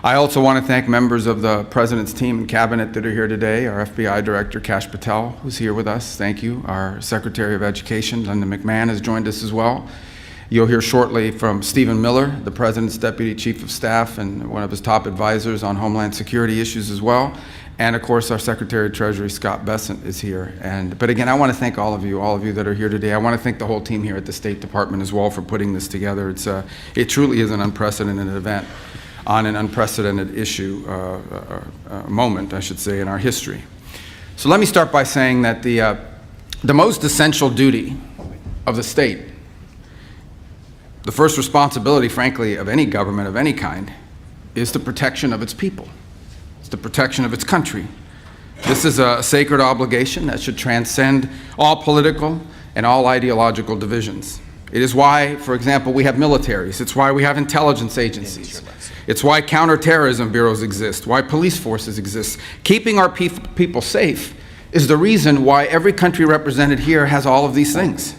I also want to thank members of the President's team and cabinet that are here today, our FBI Director, Kash Patel, who's here with us. Thank you. Our Secretary of Education, Linda McMahon, has joined us as well. You'll hear shortly from Stephen Miller, the President's Deputy Chief of Staff and one of his top advisors on Homeland Security issues as well. And of course, our Secretary of Treasury, Scott Bessent, is here. But again, I want to thank all of you that are here today. I want to thank the whole team here at the State Department as well for putting this together. It truly is an unprecedented event on an unprecedented issue, moment, I should say, in our history. So let me start by saying that the most essential duty of the state, the first responsibility, frankly, of any government of any kind, is the protection of its people. It's the protection of its country. This is a sacred obligation that should transcend all political and all ideological divisions. It is why, for example, we have militaries. It's why we have intelligence agencies. It's why counterterrorism bureaus exist, why police forces exist. Keeping our people safe is the reason why every country represented here has all of these things.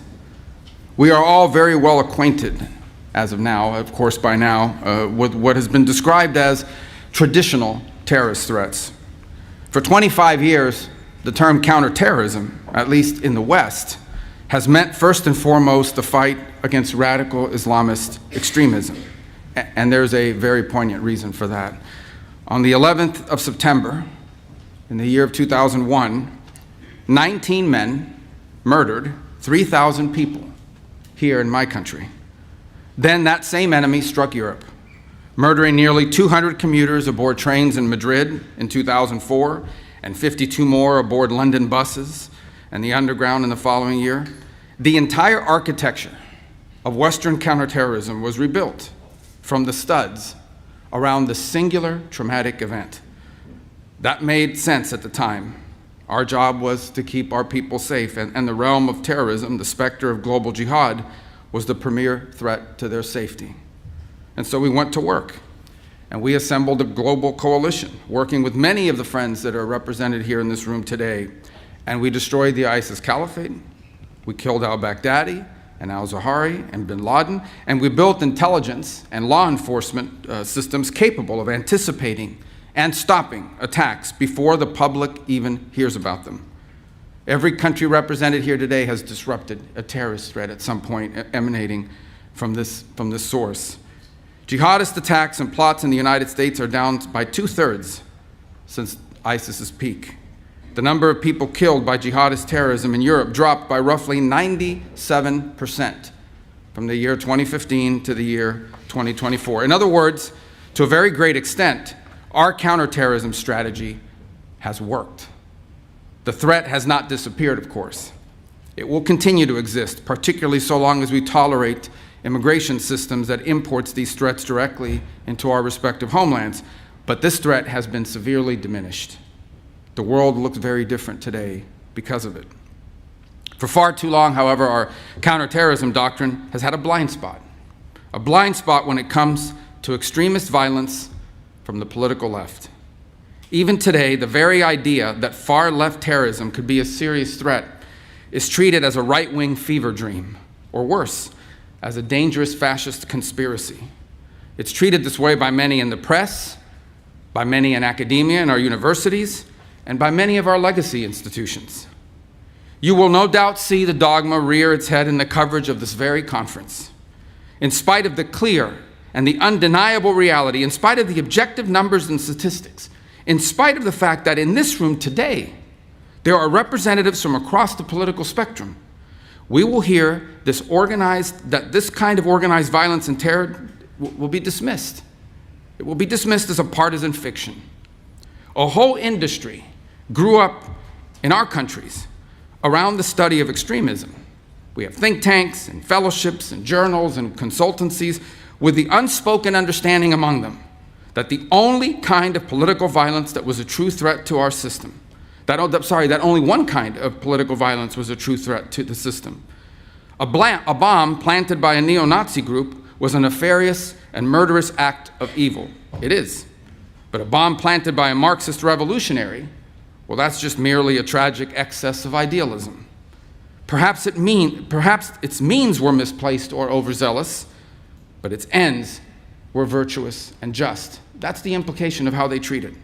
We are all very well acquainted, as of now, of course by now, with what has been described as traditional terrorist threats. For 25 years, the term counterterrorism, at least in the West, has meant first and foremost the fight against radical Islamist extremism. And there's a very poignant reason for that. On the 11th of September, in the year of 2001, 19 men murdered 3,000 people here in my country. Then that same enemy struck Europe, murdering nearly 200 commuters aboard trains in Madrid in 2004, and 52 more aboard London buses and the underground in the following year. The entire architecture of Western counterterrorism was rebuilt from the studs around the singular traumatic event. That made sense at the time. Our job was to keep our people safe, and the realm of terrorism, the specter of global jihad, was the premier threat to their safety. And so we went to work, and we assembled a global coalition, working with many of the friends that are represented here in this room today, and we destroyed the ISIS caliphate, we killed al-Baghdadi, and al-Zawahiri and bin Laden, and we built intelligence and law enforcement systems capable of anticipating and stopping attacks before the public even hears about them. Every country represented here today has disrupted a terrorist threat at some point emanating from this source. Jihadist attacks and plots in the United States are down by 2/3 since ISIS's peak. The number of people killed by jihadist terrorism in Europe dropped by roughly 97% from the year 2015 to the year 2024. In other words, to a very great extent, our counterterrorism strategy has worked. The threat has not disappeared, of course. It will continue to exist, particularly so long as we tolerate immigration systems that imports these threats directly into our respective homelands. But this threat has been severely diminished. The world looks very different today because of it. For far too long, however, our counterterrorism doctrine has had a blind spot when it comes to extremist violence from the political left. Even today, the very idea that far-left terrorism could be a serious threat is treated as a right-wing fever dream, or worse, as a dangerous fascist conspiracy. It's treated this way by many in the press, by many in academia and our universities, and by many of our legacy institutions. You will no doubt see the dogma rear its head in the coverage of this very conference. In spite of the clear and the undeniable reality, in spite of the objective numbers and statistics, in spite of the fact that in this room today, there are representatives from across the political spectrum, we will hear that this kind of organized violence and terror will be dismissed. It will be dismissed as a partisan fiction. A whole industry grew up in our countries around the study of extremism. We have think tanks and fellowships and journals and consultancies with the unspoken understanding among them that the only kind of political violence that was a true threat to our system, that only one kind of political violence was a true threat to the system. A bomb planted by a neo-Nazi group was a nefarious and murderous act of evil. It is. But a bomb planted by a Marxist revolutionary, well, that's just merely a tragic excess of idealism. Perhaps its means were misplaced or overzealous, but its ends were virtuous and just. That's the implication of how they treated.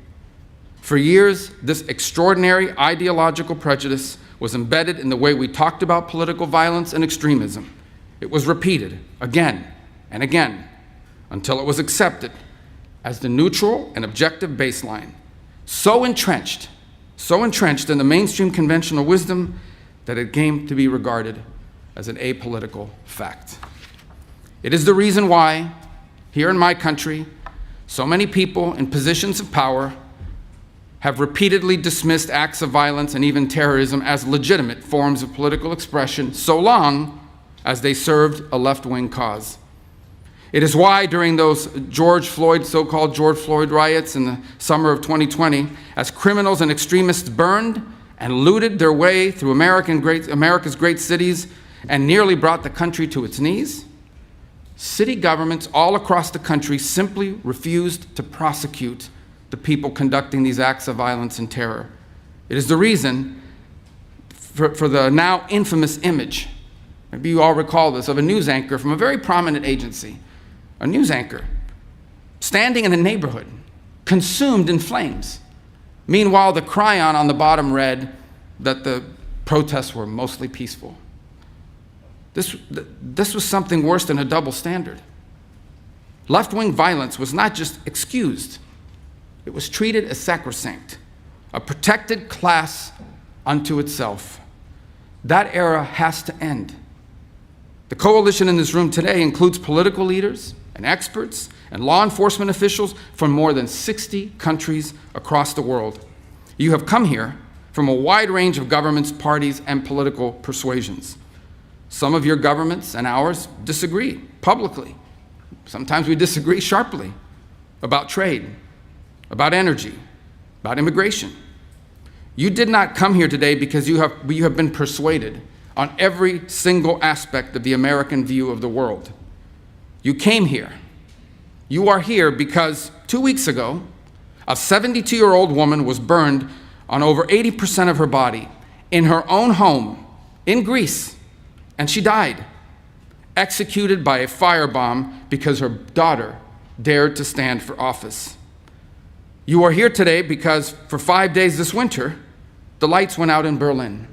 For years, this extraordinary ideological prejudice was embedded in the way we talked about political violence and extremism. It was repeated again and again until it was accepted as the neutral and objective baseline, so entrenched in the mainstream conventional wisdom that it came to be regarded as an apolitical fact. It is the reason why, here in my country, so many people in positions of power have repeatedly dismissed acts of violence and even terrorism as legitimate forms of political expression, so long as they served a left-wing cause. It is why during those so-called George Floyd riots in the summer of 2020, as criminals and extremists burned and looted their way through America's great cities and nearly brought the country to its knees, city governments all across the country simply refused to prosecute the people conducting these acts of violence and terror. It is the reason for the now infamous image, maybe you all recall this, of a news anchor from a very prominent agency, a news anchor standing in a neighborhood consumed in flames. Meanwhile, the chyron on the bottom read that the protests were mostly peaceful. This was something worse than a double standard. Left-wing violence was not just excused, it was treated as sacrosanct, a protected class unto itself. That era has to end. The coalition in this room today includes political leaders and experts and law enforcement officials from more than 60 countries across the world. You have come here from a wide range of governments, parties, and political persuasions. Some of your governments and ours disagree publicly. Sometimes we disagree sharply about trade, about energy, about immigration. You did not come here today because you have been persuaded on every single aspect of the American view of the world. You came here. You are here because 2 weeks ago, a 72-year-old woman was burned on over 80% of her body in her own home in Greece, and she died, executed by a firebomb because her daughter dared to stand for office. You are here today because for 5 days this winter, the lights went out in Berlin,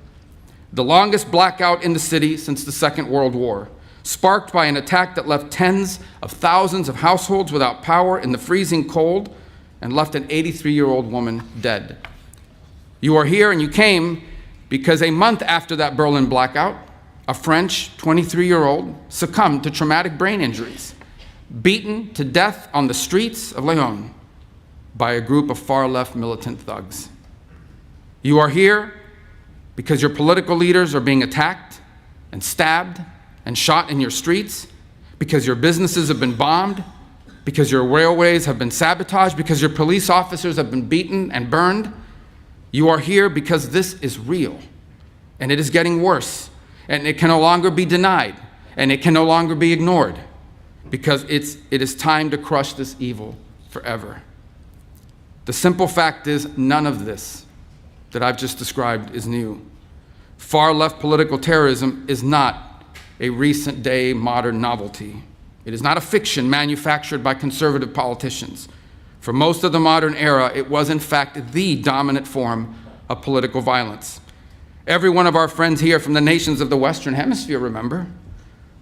the longest blackout in the city since the Second World War, sparked by an attack that left tens of thousands of households without power in the freezing cold and left an 83-year-old woman dead. You are here and you came because a month after that Berlin blackout, a French 23-year-old succumbed to traumatic brain injuries, beaten to death on the streets of Lyon by a group of far-left militant thugs. You are here because your political leaders are being attacked and stabbed and shot in your streets, because your businesses have been bombed, because your railways have been sabotaged, because your police officers have been beaten and burned. You are here because this is real, and it is getting worse, and it can no longer be denied, and it can no longer be ignored, because it is time to crush this evil forever. The simple fact is, none of this that I've just described is new. Far-left political terrorism is not a recent-day modern novelty. It is not a fiction manufactured by conservative politicians. For most of the modern era, it was in fact the dominant form of political violence. Every one of our friends here from the nations of the Western Hemisphere remember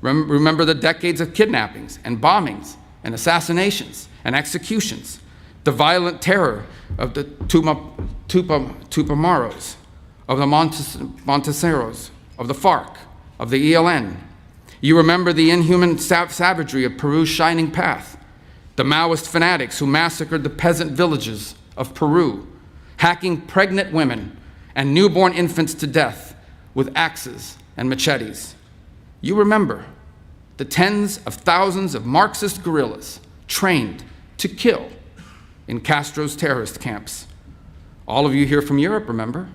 the decades of kidnappings and bombings and assassinations and executions, the violent terror of the Tupamaros, of the Monteseros, of the FARC, of the ELN. You remember the inhuman savagery of Peru's Shining Path, the Maoist fanatics who massacred the peasant villages of Peru, hacking pregnant women and newborn infants to death with axes and machetes. You remember the tens of thousands of Marxist guerrillas trained to kill in Castro's terrorist camps. All of you here from Europe remember.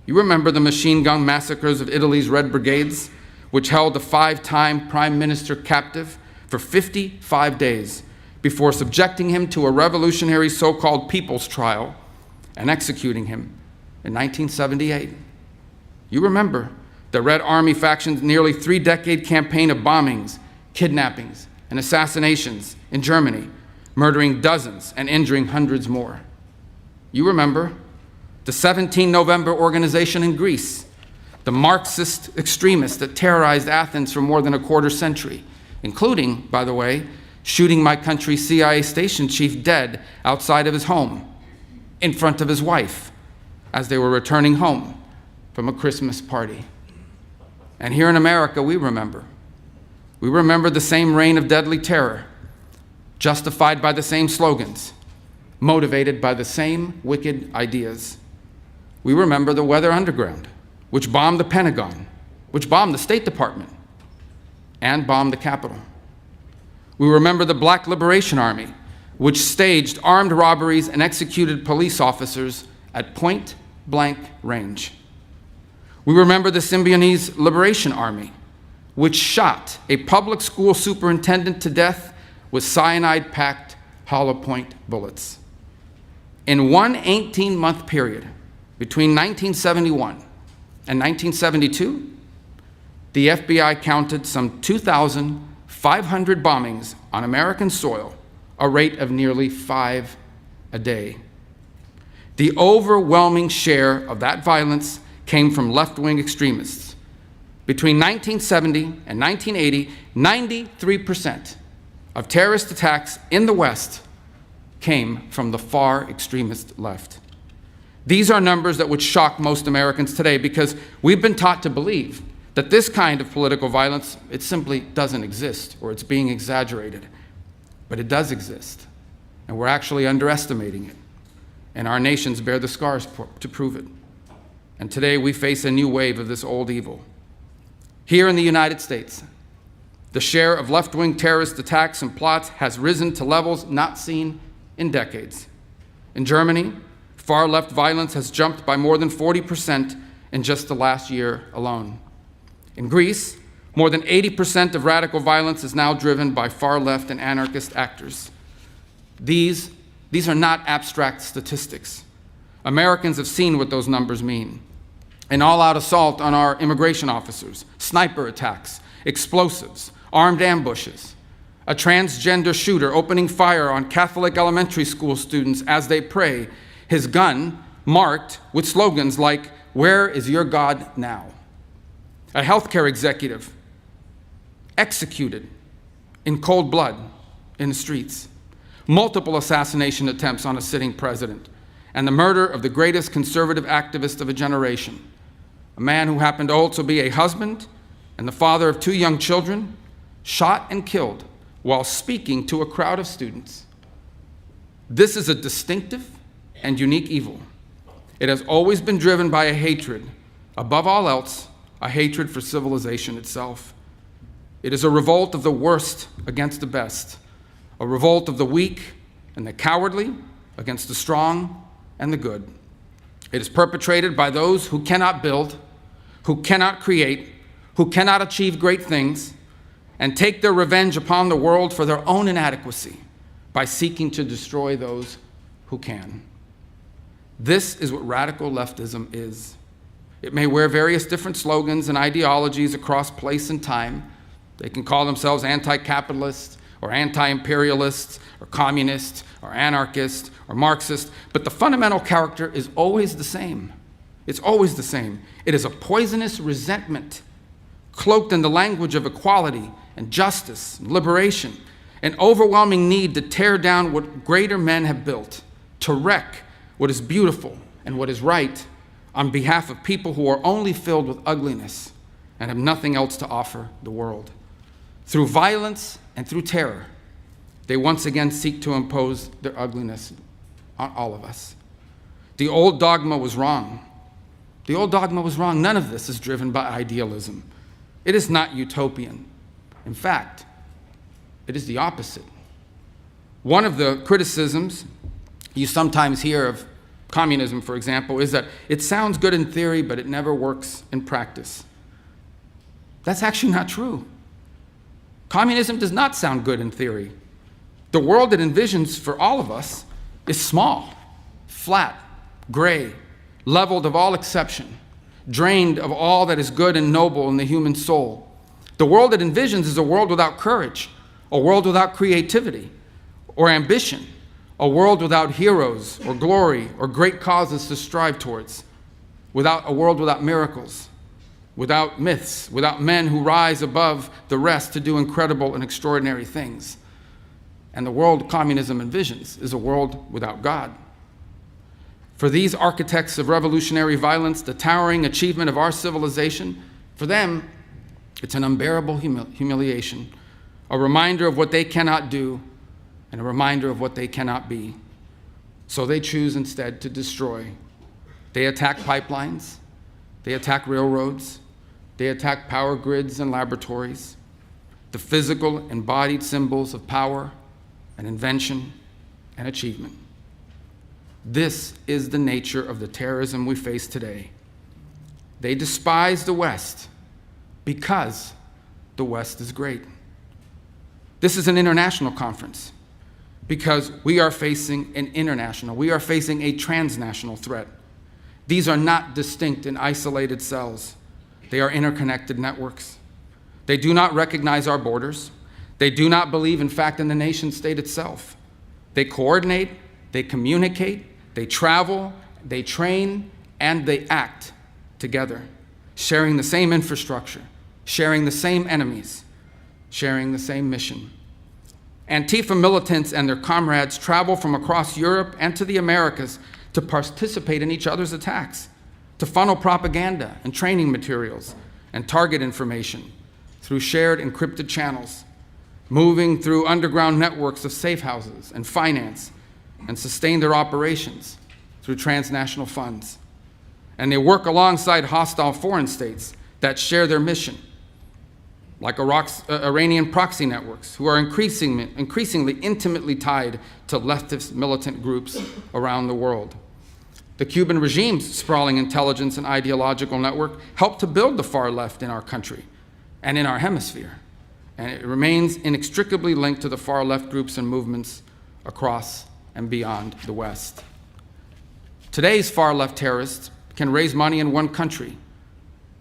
You remember the machine gun massacres of Italy's Red Brigades, which held the 5-time prime minister captive for 55 days before subjecting him to a revolutionary so-called people's trial and executing him in 1978. You remember the Red Army faction's nearly 3-decade campaign of bombings, kidnappings, and assassinations in Germany, murdering dozens and injuring hundreds more. You remember the 17 November organization in Greece, the Marxist extremists that terrorized Athens for more than a quarter century, including, by the way, shooting my country's CIA station chief dead outside of his home, in front of his wife, as they were returning home from a Christmas party. And here in America, we remember. We remember the same reign of deadly terror, justified by the same slogans, motivated by the same wicked ideas. We remember the Weather Underground, which bombed the Pentagon, which bombed the State Department, and bombed the Capitol. We remember the Black Liberation Army, which staged armed robberies and executed police officers at point-blank range. We remember the Symbionese Liberation Army, which shot a public school superintendent to death with cyanide-packed hollow point bullets. In one 18-month period, between 1971 and 1972, the FBI counted some 2,500 bombings on American soil, a rate of nearly 5 a day. The overwhelming share of that violence came from left-wing extremists. Between 1970 and 1980, 93% of terrorist attacks in the West came from the far extremist left. These are numbers that would shock most Americans today because we've been taught to believe that this kind of political violence, it simply doesn't exist or it's being exaggerated. But it does exist, and we're actually underestimating it. And our nations bear the scars to prove it. And today we face a new wave of this old evil. Here in the United States, the share of left-wing terrorist attacks and plots has risen to levels not seen in decades. In Germany, far-left violence has jumped by more than 40% in just the last year alone. In Greece, more than 80% of radical violence is now driven by far-left and anarchist actors. These are not abstract statistics. Americans have seen what those numbers mean. An all-out assault on our immigration officers, sniper attacks, explosives, armed ambushes, a transgender shooter opening fire on Catholic elementary school students as they pray, his gun marked with slogans like, "Where is your God now?" A healthcare executive executed in cold blood in the streets, multiple assassination attempts on a sitting president, and the murder of the greatest conservative activist of a generation, a man who happened to also be a husband and the father of 2 young children, shot and killed while speaking to a crowd of students. This is a distinctive and unique evil. It has always been driven by a hatred, above all else, a hatred for civilization itself. It is a revolt of the worst against the best, a revolt of the weak and the cowardly against the strong and the good. It is perpetrated by those who cannot build, who cannot create, who cannot achieve great things, and take their revenge upon the world for their own inadequacy by seeking to destroy those who can. This is what radical leftism is. It may wear various different slogans and ideologies across place and time. They can call themselves anti-capitalist or anti-imperialists or communists or anarchists or Marxist, but the fundamental character is always the same. It's always the same. It is a poisonous resentment cloaked in the language of equality and justice and liberation, an overwhelming need to tear down what greater men have built, to wreck what is beautiful and what is right on behalf of people who are only filled with ugliness and have nothing else to offer the world. Through violence and through terror, they once again seek to impose their ugliness on all of us. The old dogma was wrong. The old dogma was wrong. None of this is driven by idealism. It is not utopian. In fact, it is the opposite. One of the criticisms you sometimes hear of communism, for example, is that it sounds good in theory, but it never works in practice. That's actually not true. Communism does not sound good in theory. The world it envisions for all of us is small, flat, gray, leveled of all exception, drained of all that is good and noble in the human soul. The world it envisions is a world without courage, a world without creativity, or ambition, a world without heroes or glory or great causes to strive towards, without a world without miracles, without myths, without men who rise above the rest to do incredible and extraordinary things. And the world communism envisions is a world without God. For these architects of revolutionary violence, the towering achievement of our civilization, for them, it's an unbearable humiliation, a reminder of what they cannot do, and a reminder of what they cannot be. So they choose instead to destroy. They attack pipelines, they attack railroads, they attack power grids and laboratories, the physical embodied symbols of power and invention and achievement. This is the nature of the terrorism we face today. They despise the West because the West is great. This is an international conference because we are facing a transnational threat. These are not distinct and isolated cells. They are interconnected networks. They do not recognize our borders. They do not believe, in fact, in the nation state itself. They coordinate, they communicate, they travel, they train, and they act together, sharing the same infrastructure, sharing the same enemies, sharing the same mission. Antifa militants and their comrades travel from across Europe and to the Americas to participate in each other's attacks, to funnel propaganda and training materials and target information through shared encrypted channels, moving through underground networks of safe houses and finance, and sustain their operations through transnational funds. And they work alongside hostile foreign states that share their mission, like Iranian proxy networks, who are increasingly intimately tied to leftist militant groups around the world. The Cuban regime's sprawling intelligence and ideological network helped to build the far left in our country and in our hemisphere, and it remains inextricably linked to the far left groups and movements across and beyond the West. Today's far left terrorists can raise money in one country.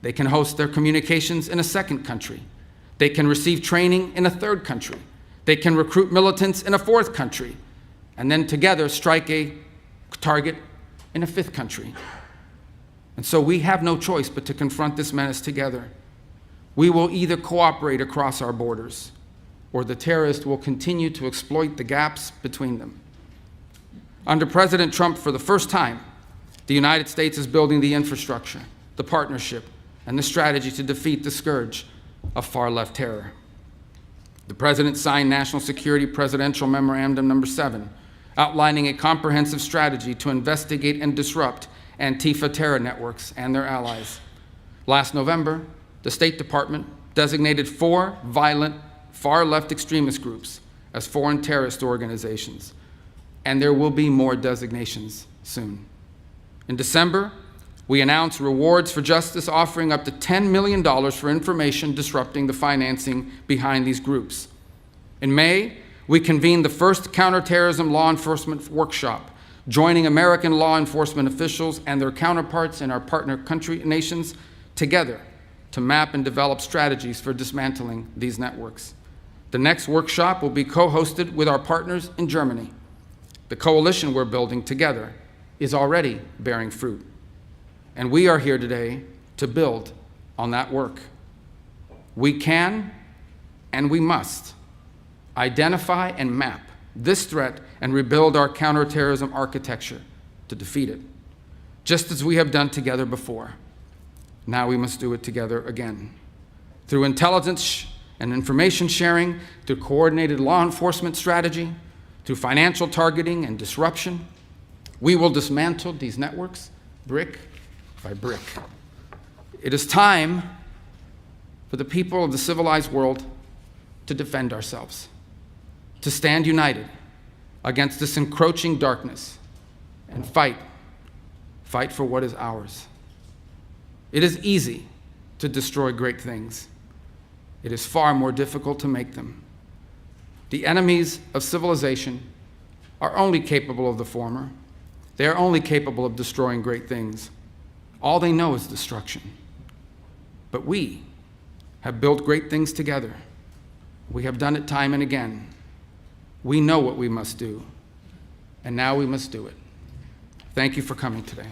They can host their communications in a second country. They can receive training in a third country. They can recruit militants in a fourth country, and then together strike a target in a fifth country. And so we have no choice but to confront this menace together. We will either cooperate across our borders, or the terrorists will continue to exploit the gaps between them. Under President Trump, for the first time, the United States is building the infrastructure, the partnership, and the strategy to defeat the scourge of far-left terror. The President signed National Security Presidential Memorandum No. 7, outlining a comprehensive strategy to investigate and disrupt Antifa terror networks and their allies. Last November, the State Department designated 4 violent far-left extremist groups as foreign terrorist organizations, and there will be more designations soon. In December, we announced Rewards for Justice, offering up to $10 million for information disrupting the financing behind these groups. In May, we convened the first counterterrorism law enforcement workshop, joining American law enforcement officials and their counterparts in our partner nations together to map and develop strategies for dismantling these networks. The next workshop will be co-hosted with our partners in Germany. The coalition we're building together is already bearing fruit. And we are here today to build on that work. We can and we must identify and map this threat and rebuild our counterterrorism architecture to defeat it, just as we have done together before. Now we must do it together again. Through intelligence and information sharing, through coordinated law enforcement strategy, through financial targeting and disruption, we will dismantle these networks brick by brick. It is time for the people of the civilized world to defend ourselves, to stand united against this encroaching darkness and fight for what is ours. It is easy to destroy great things. It is far more difficult to make them. The enemies of civilization are only capable of the former. They are only capable of destroying great things. All they know is destruction. But we have built great things together. We have done it time and again. We know what we must do, and now we must do it. Thank you for coming today.